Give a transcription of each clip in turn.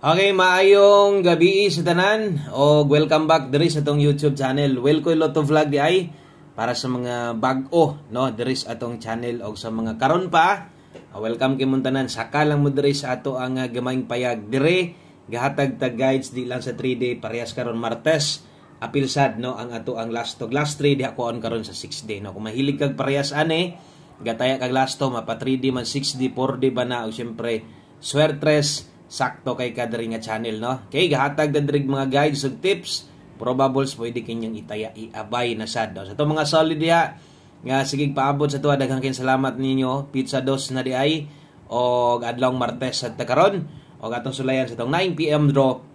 Okay, maayong gabi sa tanan o welcome back diri sa atong YouTube channel. Welcome Lotto Vlog di ay para sa mga bag-o no diri sa atong channel o sa mga karon pa. Welcome kay tanan. Saka lang mo diri sa ato ang gamayng payag diri gahatag tag guides di lang sa 3 day parehas karon Martes. Apil sad no ang ato ang last 3 diha ko on karon sa 6 day no. Kung mahilig kag parehas ani gataya kag last mapa 3 day man 6 day 4 day ba na o syempre swertres sakto kay kadiri nga channel no. Okay, gahatag dadrig mga guides ug tips, probables pwede kinyong itaya iabay na sad no. Sa to mga solid diha nga sige paabot sa tuwa daghang kin salamat ninyo. Pizza dos na di ay og adlawng Martes sa karon og atong sulayan sa tong 9 PM draw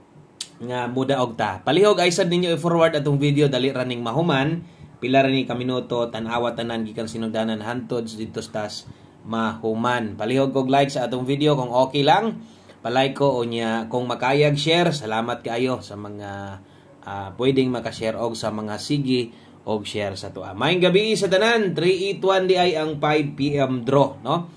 nga muda og ta. Palihog ay sad ninyo i-forward atong video dali raning mahuman. Pila ra ni ka minuto tan-awa tanan gikan sinugdanan hantod dito tas mahuman. Palihog og like sa atong video kung okay lang. Palike ko o niya kung makayag share, salamat kaayo sa mga pwedeng makashare og sa mga sige og share sa tuwa. Maayong gabi sa tanan, 381 di ay ang 5 PM draw no.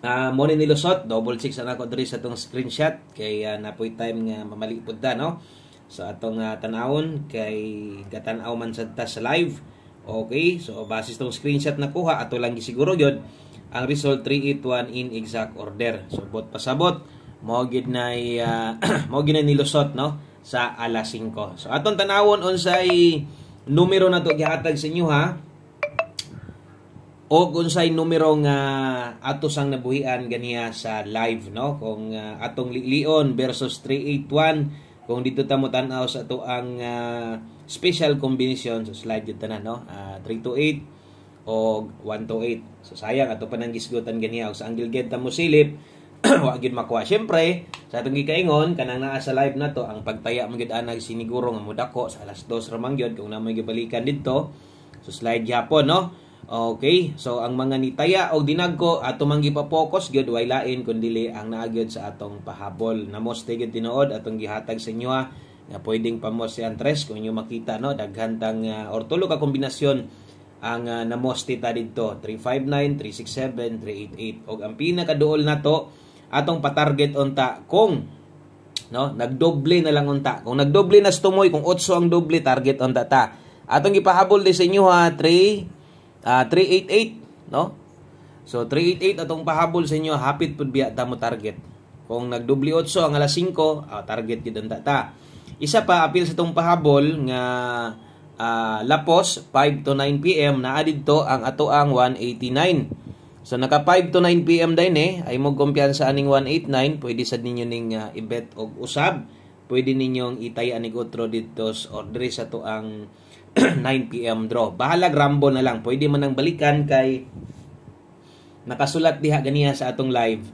Mo ni nilusot, double check sa nako diri sa tong screenshot kay napoy time nga mamali pud ta no. So atong tan-awon kay gatan-aw man sa ta sa live. Okay, so basis tong screenshot na kuha ato lang gisiguro gyud ang result 381 in exact order. So bot pasabot mo gid na nilusot no sa alas 5. So atong tanawon unsay numero na to gihatag sa inyo ha. O unsay numero nga ato sang nabuhian ganiya sa live no kung atong lion versus 381 kung dito ta mo tan-aw sa ato ang special combination so slide jud tanan no 328 o 128. So sayang ato pa nang gisgutan ganiya og sa angle ged ta mo silip wa gid makuha. Syempre, sa atong gikaingon kanang naa sa live na to ang pagtaya mo gid anag siniguro nga modako sa alas 2 ra man gyud kung namoy gibalikan didto. So slide gyapon no. Okay, so ang mga nitaya og dinagko ato man gipa-focus gyud way lain kun dili ang naa gyud sa atong pahabol. Namos gyud tinuod atong gihatag sa inyo nga pwedeng pamos si Andres kung inyo makita no daghan tang or tulo ka kombinasyon ang namos tita didto 359, 367, 388 og ang pinakaduol na to atong pa-target unta kung no nagdoble na lang unta. Kung nagdoble na tumoy kung 8 ang doble target unta ta. Atong gipahabol di sa inyo ha 388 no. So 388 atong pahabol sa inyo hapit pud biya ta mo target. Kung nagdoble 8 ang alas 5 target gid unta ta. Isa pa apil sa tong pahabol nga lapos 5 to 9 PM naa didto ang ato ang 189. So naka 5 to 9 PM din ay mo kumpiyansa aning 189 pwede sad ninyo ning i-bet og usab. Pwede ninyong itaya aning otro dito or diri sa to ang 9 PM draw. Bahala rambo na lang. Pwede man nang balikan kay nakasulat diha ganiya sa atong live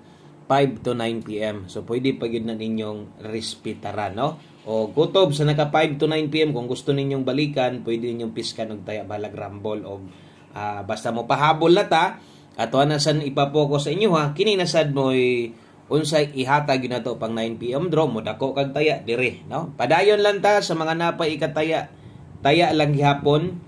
5 to 9 PM. So pwede pa gyud na ninyong respetaran no. O kutob sa naka 5 to 9 PM kung gusto ninyong balikan, pwede ninyong piskan og taya balag rumble og basta mo pahabol na ta. Ato na san ipapokus sa inyo ha. Kini nasad mo'y unsay ihatag yun na to pang 9 PM draw mo dako kag taya dire no. Padayon lang ta sa mga napay ikataya. Taya lang gihapon.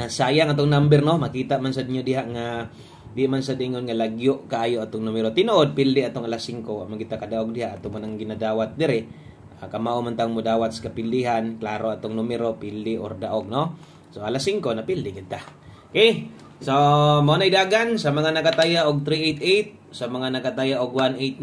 Sayang atong number no. Makita man sad niyo diha nga di man sa dingon nga lagyo kaayo atong numero. Tinuod pildi atong alas 5 magita kadaog diha ato man ang ginadawat dire. Kamao man tang mudawat sa kapilihan, klaro atong numero pildi or daog no. So alas 5 na pildi kita. Okay? So, mo na idagan sa mga nakataya og 388, sa mga nakataya og 189,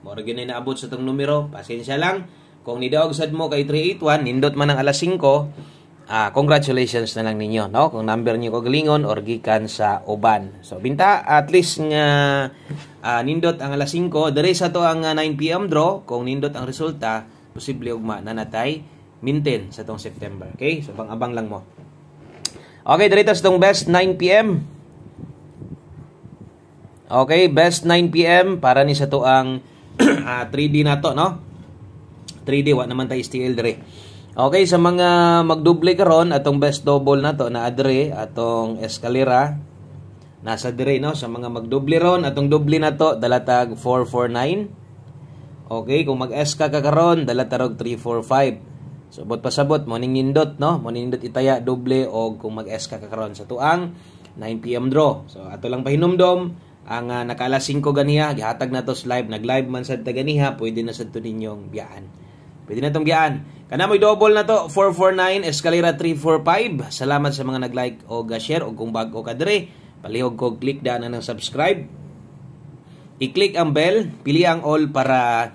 mo ra gyud naabot sa tong numero, pasensya lang. Kung nidaog sad mo kay 381, nindot man ang alas 5, congratulations na lang ninyo, no? Kung number niyo ko galingon or gikan sa uban. So, binta at least nga nindot ang alas 5, diri sa to ang 9 PM draw, kung nindot ang resulta, posible ugma na natay maintain sa tong September. Okay? So, abang lang mo. Okay, dito sa itong best 9 PM. Okay, best 9 PM para ni sa to ang 3D na to, no? 3D, wa naman tayo STL dire. Okay, sa mga magduble karon atong best double na to na adre atong escalera nasa dire no. Sa mga magduble ron atong doble na to dalatag 449. Okay, kung mag-eska ka karon dalatag 345. So bot pasabot mo ning nindot no, mo nindot itaya doble og kung mag-eska ka karon sa tuang 9 PM draw. So ato lang pahinumdom ang naka alas 5 ganiha gihatag na to sa live, nag-live man sad ta ganiha, pwede na sad to ninyong biyaan. Pwede na tong biyaan. Kana mo'y double na to 449 Escalera 345. Salamat sa mga nag-like o share o kung bago ka dire, palihog ko click daan ng subscribe. I-click ang bell, pili ang all para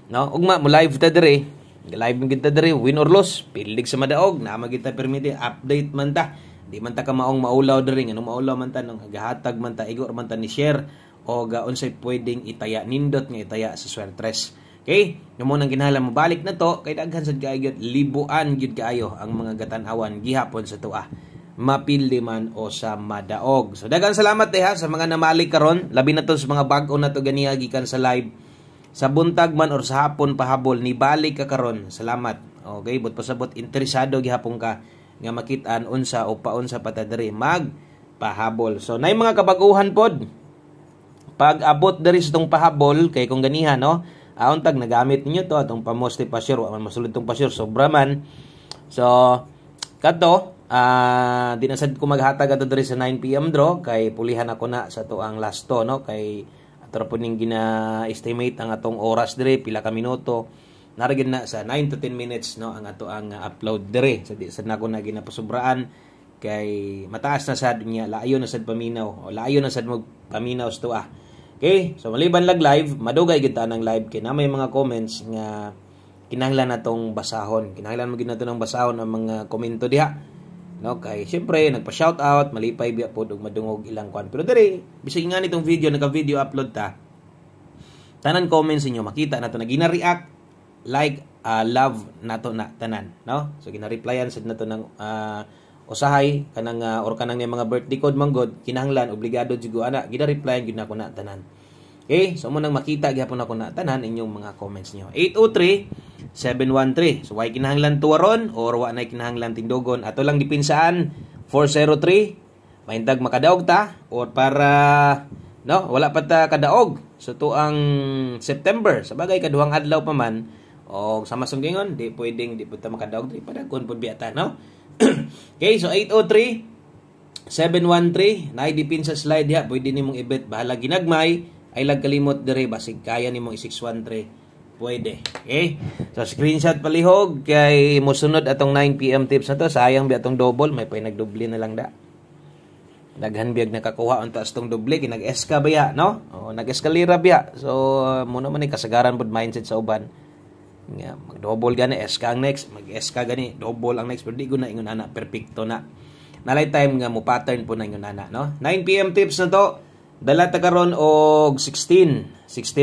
ugma mo live ta dire. Live mo kita dire, win or loss, pilig sa madaog, na magita permite update man ta. Di man ta ka maong maulaw diri, anong maulaw man ta nung gahatag man ta igor man ta ni share o unsay pwedeng itaya nindot nga itaya sa Swertres. Okay? Yung nang kinahanglan mo balik na to kay daghan sad kaayo libuan gyud kaayo ang mga gatan-awan gihapon sa tuwa. Mapildi man o sa madaog. So daghang salamat ha sa mga namali karon, labi na to sa mga bag-o na to ganiya gikan sa live. Sa buntag man or sa hapon pahabol ni balik ka karon. Salamat. Okay, but pasabot interesado gihapon ka nga makitaan unsa o paunsa pata diri mag pahabol. So nay mga kabaguhan pod. Pag abot diri sa tong pahabol kay kung ganiha aon tag nagamit ninyo to atong pamoste pasyor wa man masulod tong pasyor sobra man. So kadto di na sad ko maghatag ato diri sa 9 PM draw kay pulihan ako na sa to ang last to kay ato po ning gina-estimate ang atong oras dire pila ka minuto. Naragin na sa 9 to 10 minutes ang ato ang upload dire. So di sad na ko na ginapasubraan kay mataas na sad niya, laayo na sad paminaw o laayo na sad mo paminaw sa tuwa. Okay? So maliban lag live, madugay gid ta nang live kay na may mga comments nga kinahanglan natong basahon. Kinahanglan mo gid nato ng basahon ang mga komento diha. Kay syempre nagpa-shout out, malipay biya pod og madungog ilang kwan. Pero diri bisig nga nitong video naka-video upload ta. Tanan comments niyo makita nato na gina-react, like, love nato na tanan, So gina-replyan sad nato ng usahay kanang or kanang mga birthday code manggod kinahanglan obligado jud ana gina-replyan gyud nako na tanan. Okay? So mo nang makita gyapon ako na tanan inyong mga comments niyo. 803-713. So why kinahanglan tuwaron or wa na kinahanglan tindogon ato lang dipinsaan 403 maintag makadaog ta or para wala pa ta kadaog so tuang September sa bagay kaduhang adlaw pa man o sa masunggingon di pwedeng di pud ta makadaog di padagkon pud biata Okay, so 803-713 na idipin sa slide diha pwede nimong i-bet bahala ginagmay ay lag kalimot dire basig kaya nimong i-613 pwede. Okay? So screenshot palihog kay mosunod atong 9 PM tips na to. Sayang bi atong double, may pay nagdoble na lang da. Daghan biyag nakakuha unta atong doble kinag-eska biya, O nag-eskalera biya. So mo naman ni kasagaran pud mindset sa uban. Nga mag-double gani eska ang next, mag-eska gani double ang next pero di ko na ingon ana perfecto na. Nalay time nga mo pattern po na ingon ana, 9 PM tips na to. Dala ta karon og 16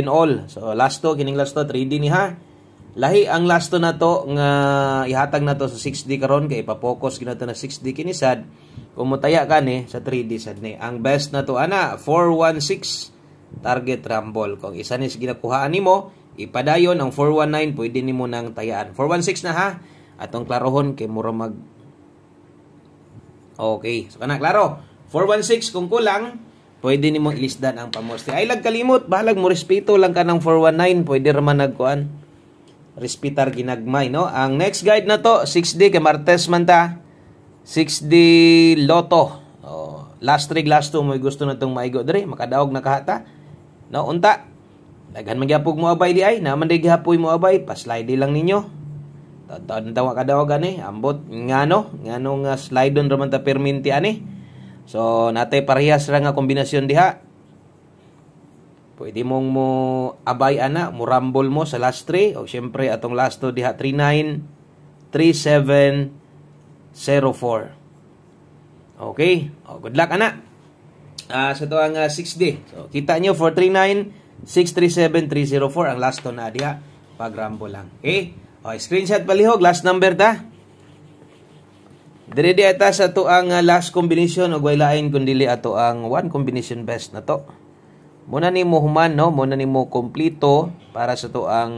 all. So last to kining last to 3D ni ha. Lahi ang last to na to nga ihatag na to sa 6D karon kay ipa-focus ginato na 6D kini sad. Kung motaya kani sa 3D sad ni. Ang best na to ana 416 target rumble. Kung isa ni ginakuhaan nimo, ipadayon ang 419 pwede nimo nang tayaan. 416 na ha. Atong klarohon kay mura mag Okay, so kana klaro. 416 kung kulang pwede nimo ilisdan ang pamoste. Ay lag kalimot, bahalag mo respeto lang ka ng 419, pwede ra man nagkuan. Respitar ginagmay, Ang next guide na to, 6D kay Martes man ta. 6D Lotto. Last rig, last 2 mo gusto na tong maigo dire, makadaog na kahata. Unta. Daghan man gyapog mo abay di ay, naman di gihapoy mo abay, pa-slide lang ninyo. Taon tawa kadaog ani, ambot ngano nga slide on ra man ta perminti ani. So, natay parehas ra nga kombinasyon diha. Pwede mong mo abay ana, mo rumble mo sa last 3 o syempre atong last 2 diha 39 37 04. Okay? Good luck ana. Sa to ang 6D. So, kita nyo 439 637 304 ang last 2 na diha pag rumble lang. Okay? Screenshot palihog last number ta. Dire ata sa to ang last combination o way lain kundi ato ang one combination best na to. Muna nimo human muna nimo kompleto para sa to ang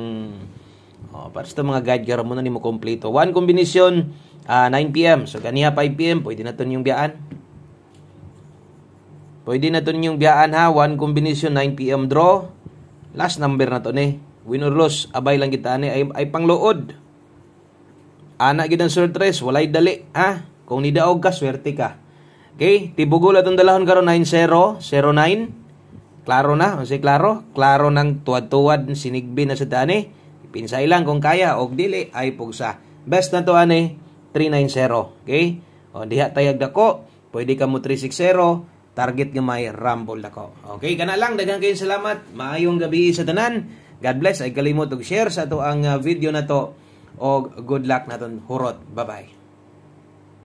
para sa to mga guide gara muna nimo kompleto. One combination 9 PM. So kaniya 5 PM pwede na to yung biyaan. Pwede na to yung biyaan ha. One combination 9 PM draw. Last number na to ni. Win or loss abay lang kita ni ay pangluod. Ana gid ang Swertres, walay dali, ha? Kung nidaog ka, swerte ka. Okay? Tibugol atong dalahon karon 9009 Klaro na, si klaro ng tuwad-tuwad sinigbi na sa dani. Pinsay lang kung kaya og dili ay pugsa. Best na to ani 390, okay? O diha tayag dako, pwede ka mo 360, target gamay rumble dako. Okay, kana lang, daghang kayong salamat. Maayong gabi sa tanan. God bless. Ay kalimot og share sa to ang video na to og good luck naton hurot. Bye-bye.